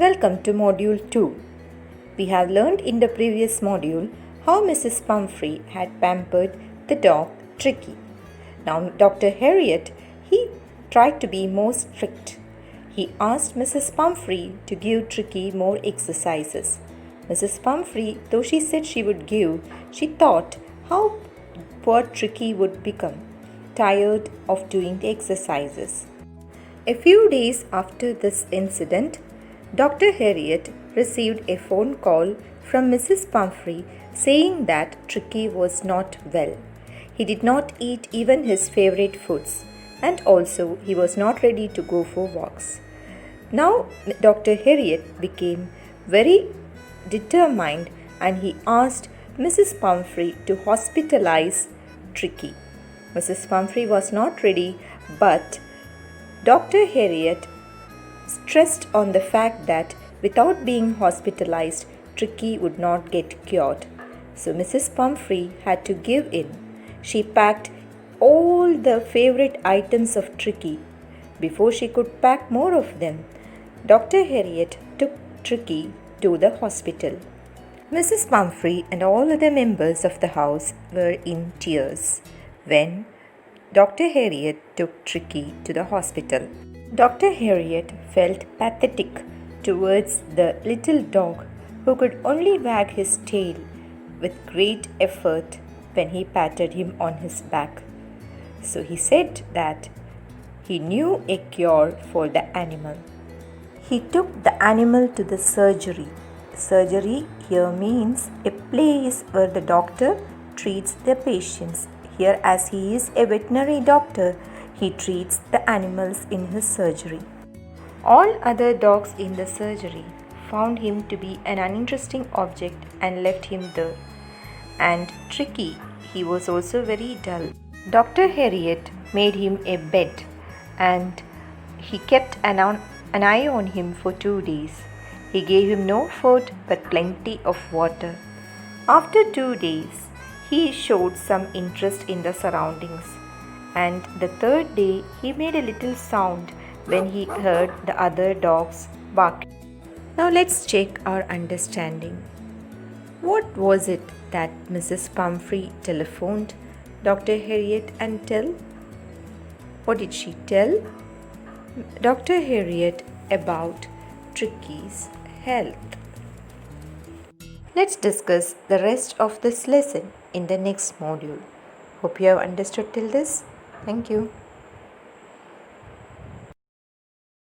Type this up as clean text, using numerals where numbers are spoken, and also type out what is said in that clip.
Welcome to Module 2. We have learned in the previous module how Mrs. Pumphrey had pampered the dog Tricky. Now Dr. Harriet, he tried to be more strict. He asked Mrs. Pumphrey to give Tricky more exercises. Mrs. Pumphrey, though she said she would give, she thought how poor Tricky would become, tired of doing the exercises. A few days after this incident, Dr. Harriet received a phone call from Mrs. Pumphrey saying that Tricky was not well. He did not eat even his favorite foods, and also he was not ready to go for walks. Now Dr. Harriet became very determined and he asked Mrs. Pumphrey to hospitalize Tricky. Mrs. Pumphrey was not ready, but Dr. Harriet stressed on the fact that without being hospitalized, Tricky would not get cured. So Mrs. Pumphrey had to give in. She packed all the favorite items of Tricky. Before she could pack more of them, Dr. Harriet took Tricky to the hospital. Mrs. Pumphrey and all other members of the house were in tears when Dr. Harriet took Tricky to the hospital. Dr. Harriet felt pathetic towards the little dog who could only wag his tail with great effort when he patted him on his back. So he said that he knew a cure for the animal. He took the animal to the surgery. Surgery here means a place where the doctor treats the patients. Here, as he is a veterinary doctor, he treats the animals in his surgery. All other dogs in the surgery found him to be an uninteresting object and left him there. And Tricky, he was also very dull. Dr. Harriet made him a bed and he kept an eye on him for 2 days. He gave him no food but plenty of water. After 2 days, he showed some interest in the surroundings. And the 3rd day, he made a little sound when he heard the other dogs barking. Now let's check our understanding. What was it that Mrs. Pumphrey telephoned Dr. Harriet and tell? What did she tell Dr. Harriet about Tricky's health? Let's discuss the rest of this lesson in the next module. Hope you have understood till this. Thank you.